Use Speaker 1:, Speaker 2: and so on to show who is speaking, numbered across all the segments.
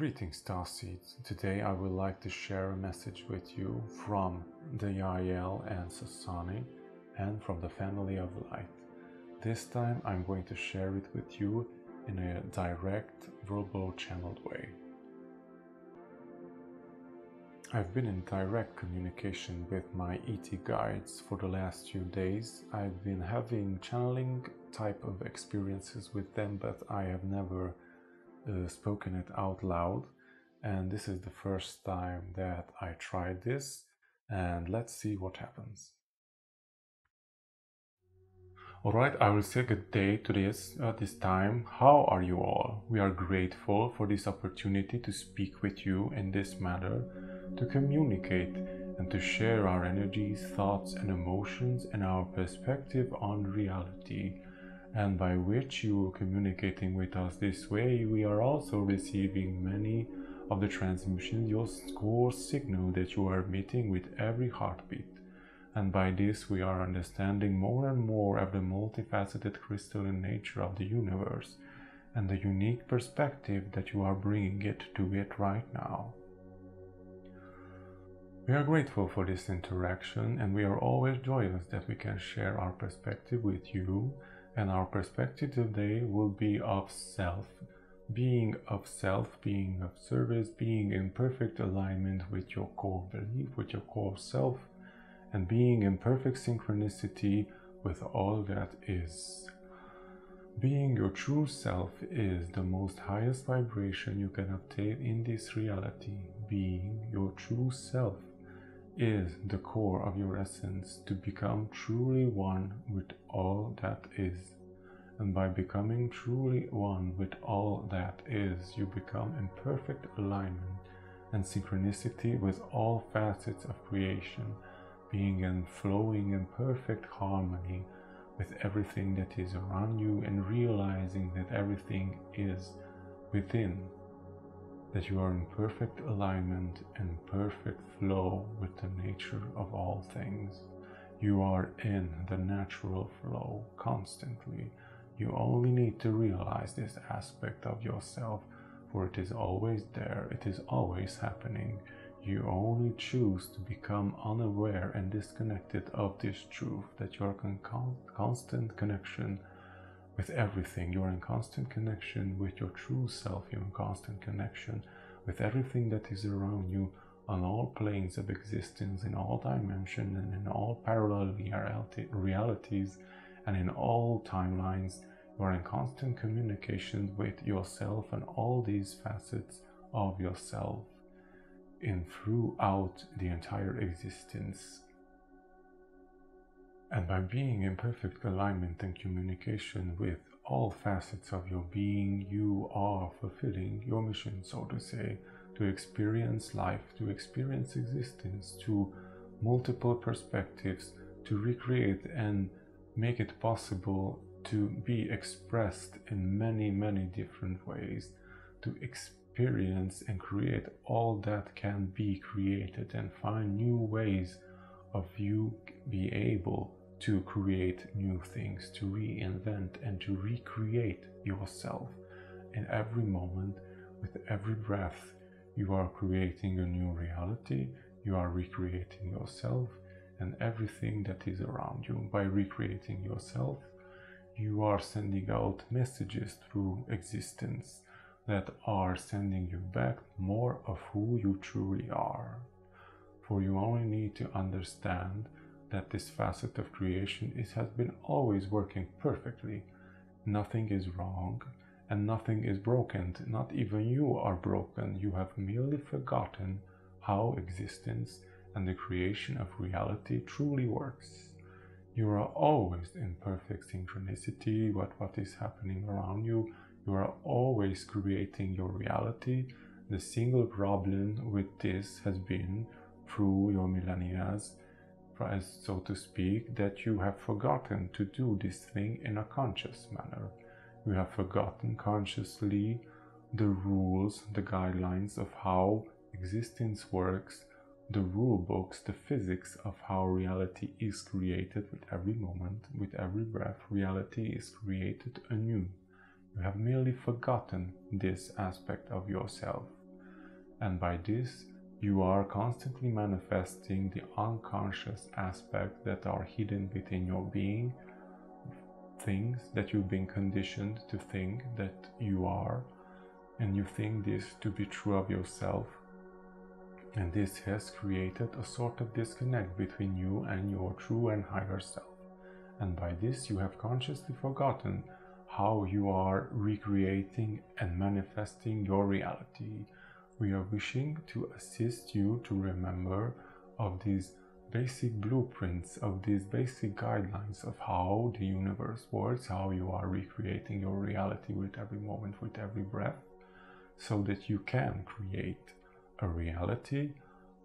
Speaker 1: Greetings, Starseeds. Today I would like to share a message with you from the Yahyel and Sasani and from the family of light. This time I'm going to share it with you in a direct, verbal channeled way. I've been in direct communication with my ET guides for the last few days. I've been having channeling type of experiences with them, but I have never spoken it out loud, and this is the first time that I tried this, and let's see what happens. Alright, I will say good day to this at this time. How are you all? We are grateful for this opportunity to speak with you in this matter, to communicate and to share our energies, thoughts and emotions and our perspective on reality. And by which you are communicating with us this way, we are also receiving many of the transmissions, your core signal that you are emitting with every heartbeat. And by this we are understanding more and more of the multifaceted crystalline nature of the universe and the unique perspective that you are bringing it to it right now. We are grateful for this interaction, and we are always joyous that we can share our perspective with you. And our perspective today will be of self, being of service, being in perfect alignment with your core belief, with your core self, and being in perfect synchronicity with all that is. Being your true self is the most highest vibration you can obtain in this reality. Being your true self is the core of your essence, to become truly one with all that is. And by becoming truly one with all that is, you become in perfect alignment and synchronicity with all facets of creation, being and flowing in perfect harmony with everything that is around you, and realizing that everything is within, that you are in perfect alignment and perfect flow with the nature of all things. You are in the natural flow constantly. You only need to realize this aspect of yourself, for it is always there, it is always happening. You only choose to become unaware and disconnected of this truth, that you are in constant connection with everything. You are in constant connection with your true self. You're in constant connection with everything that is around you on all planes of existence, in all dimensions and in all parallel realities and in all timelines. You are in constant communication with yourself and all these facets of yourself throughout the entire existence. And by being in perfect alignment and communication with all facets of your being, you are fulfilling your mission, so to say, to experience life, to experience existence, to multiple perspectives, to recreate and make it possible to be expressed in many, many different ways, to experience and create all that can be created, and find new ways of you be able to create new things, to reinvent and to recreate yourself. In every moment, with every breath, you are creating a new reality, you are recreating yourself and everything that is around you. By recreating yourself, you are sending out messages through existence that are sending you back more of who you truly are. For you only need to understand that this facet of creation has been always working perfectly. Nothing is wrong and nothing is broken. Not even you are broken. You have merely forgotten how existence and the creation of reality truly works. You are always in perfect synchronicity with what is happening around you. You are always creating your reality. The single problem with this has been, through your millennia, so to speak, that you have forgotten to do this thing in a conscious manner. You have forgotten consciously the rules, the guidelines of how existence works, the rule books, the physics of how reality is created. With every moment, with every breath, reality is created anew. You have merely forgotten this aspect of yourself. And by this, you are constantly manifesting the unconscious aspects that are hidden within your being, things that you've been conditioned to think that you are, and you think this to be true of yourself. And this has created a sort of disconnect between you and your true and higher self. And by this, you have consciously forgotten how you are recreating and manifesting your reality. We are wishing to assist you to remember of these basic blueprints, of these basic guidelines of how the universe works, how you are recreating your reality with every moment, with every breath, so that you can create a reality,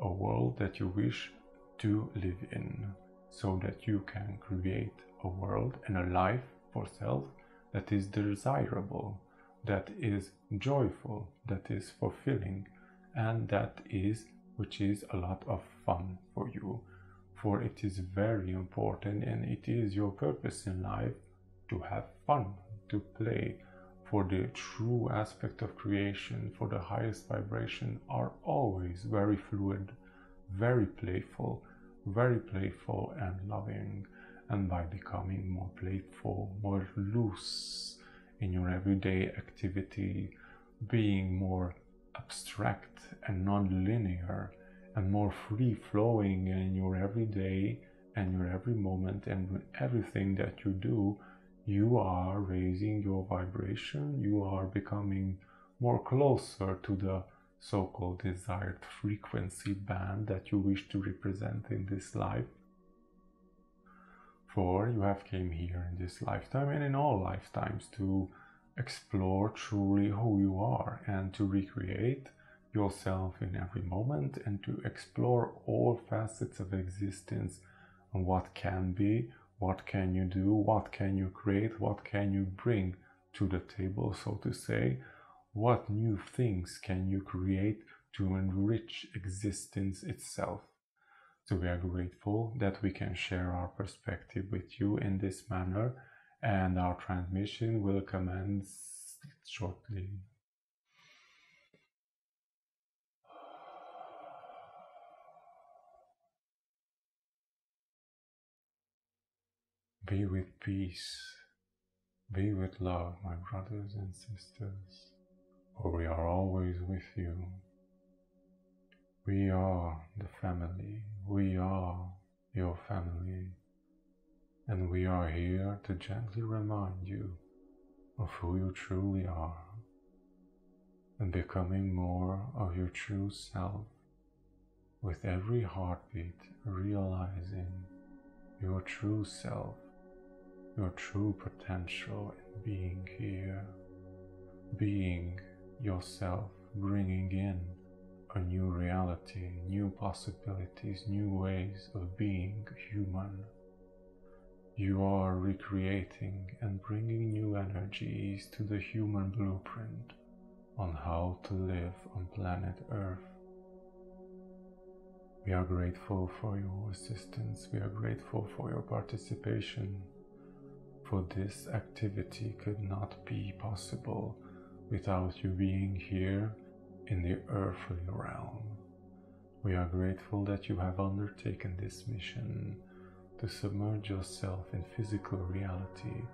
Speaker 1: a world that you wish to live in, so that you can create a world and a life for self that is desirable, that is joyful, that is fulfilling, and that is which is a lot of fun for you. For it is very important, and it is your purpose in life to have fun, to play. For the true aspect of creation, for the highest vibration, are always very fluid, very playful and loving. And by becoming more playful, more loose in your everyday activity, being more abstract and non-linear, and more free-flowing in your everyday and your every moment and everything that you do, you are raising your vibration, you are becoming more closer to the so-called desired frequency band that you wish to represent in this life. For you have came here in this lifetime and in all lifetimes to explore truly who you are and to recreate yourself in every moment and to explore all facets of existence and what can be, what can you do, what can you create, what can you bring to the table, so to say, what new things can you create to enrich existence itself. So we are grateful that we can share our perspective with you in this manner, and our transmission will commence shortly. Be with peace, be with love, my brothers and sisters, for we are always with you. We are the family, we are your family, and we are here to gently remind you of who you truly are, and becoming more of your true self, with every heartbeat realizing your true self, your true potential in being here, being yourself, bringing in a new reality, new possibilities, new ways of being human. You are recreating and bringing new energies to the human blueprint on how to live on planet Earth. We are grateful for your assistance, we are grateful for your participation, for this activity could not be possible without you being here in the earthly realm. We are grateful that you have undertaken this mission to submerge yourself in physical reality,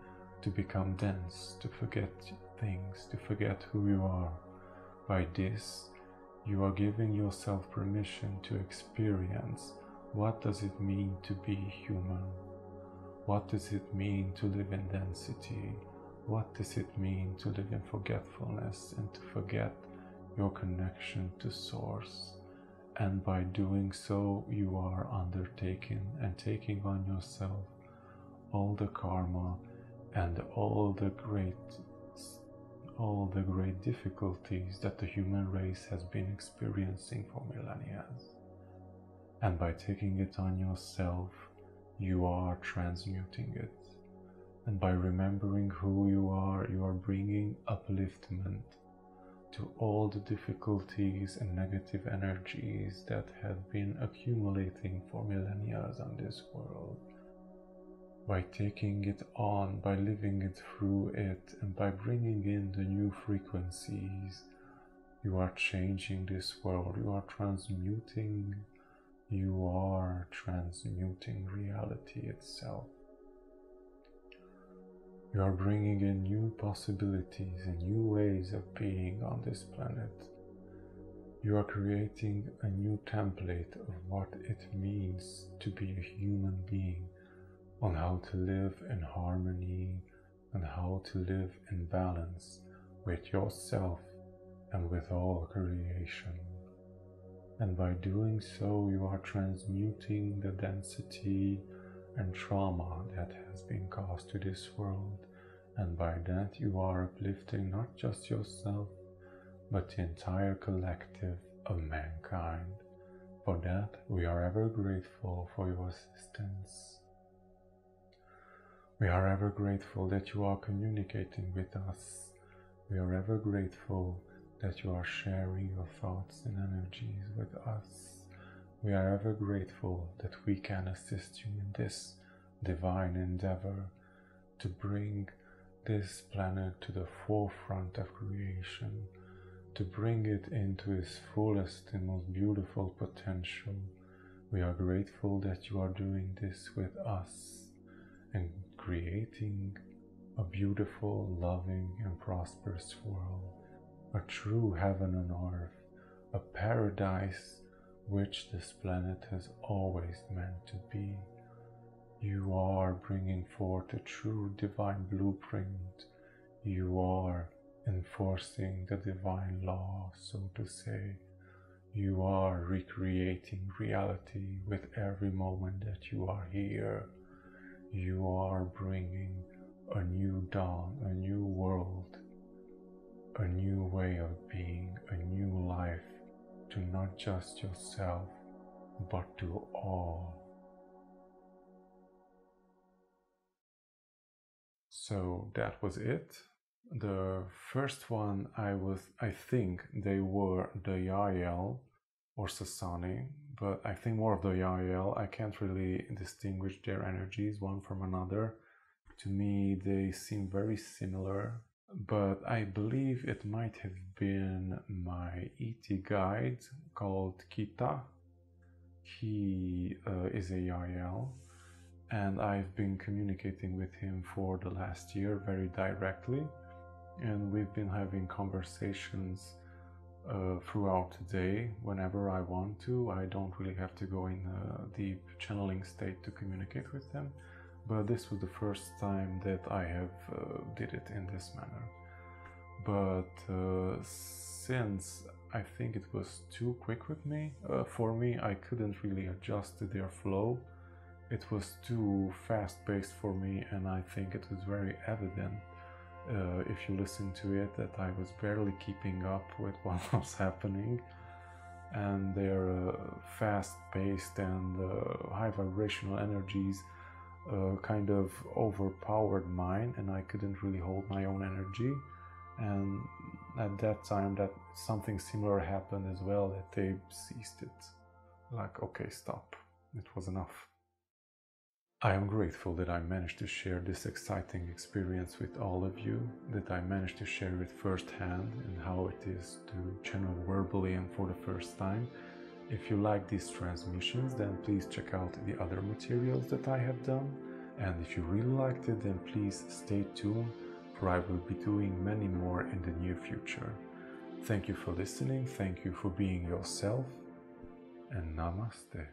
Speaker 1: to become dense, to forget things, to forget who you are. By this, you are giving yourself permission to experience what does it mean to be human. What does it mean to live in density? What does it mean to live in forgetfulness and to forget your connection to Source? And by doing so, you are undertaking and taking on yourself all the karma and all the great difficulties that the human race has been experiencing for millennia. And by taking it on yourself, you are transmuting it. And by remembering who you are bringing upliftment to all the difficulties and negative energies that have been accumulating for millennia on this world. By taking it on, by living it through it, and by bringing in the new frequencies You are changing this world. You are transmuting. You are transmuting reality itself. You are bringing in new possibilities and new ways of being on this planet. You are creating a new template of what it means to be a human being, on how to live in harmony and how to live in balance with yourself and with all creation. And by doing so, you are transmuting the density and trauma that has been caused to this world, and by that you are uplifting not just yourself, but the entire collective of mankind. For that, we are ever grateful for your assistance. We are ever grateful that you are communicating with us. We are ever grateful that you are sharing your thoughts and energies with us. We are ever grateful that we can assist you in this divine endeavor to bring this planet to the forefront of creation, to bring it into its fullest and most beautiful potential. We are grateful that you are doing this with us and creating a beautiful, loving, and prosperous world, a true heaven on earth, a paradise which this planet has always meant to be. You are bringing forth a true divine blueprint. You are enforcing the divine law, so to say. You are recreating reality with every moment that you are here. You are bringing a new dawn, a new world, a new way of being, a new life to not just yourself, but to all. So that was it. The first one I think they were the Yahyel or Sasani, but I think more of the Yahyel. I can't really distinguish their energies one from another. To me, they seem very similar, but I believe it might have been my ET guide called Kita. He is a Yahyel, and I've been communicating with him for the last year very directly, and we've been having conversations throughout the day whenever I want to. I don't really have to go in a deep channeling state to communicate with him, but this was the first time that I have did it in this manner. But since I think it was too quick with me, for me, I couldn't really adjust to their flow. It was too fast-paced for me, and I think it was very evident if you listen to it that I was barely keeping up with what was happening, and their fast-paced and high vibrational energies kind of overpowered mine, and I couldn't really hold my own energy. And at that time that something similar happened as well, that they ceased it. Like, okay, stop, it was enough. I am grateful that I managed to share this exciting experience with all of you, that I managed to share it firsthand and how it is to channel verbally and for the first time. If you like these transmissions, then please check out the other materials that I have done. And if you really liked it, then please stay tuned, for I will be doing many more in the near future. Thank you for listening, thank you for being yourself, and namaste.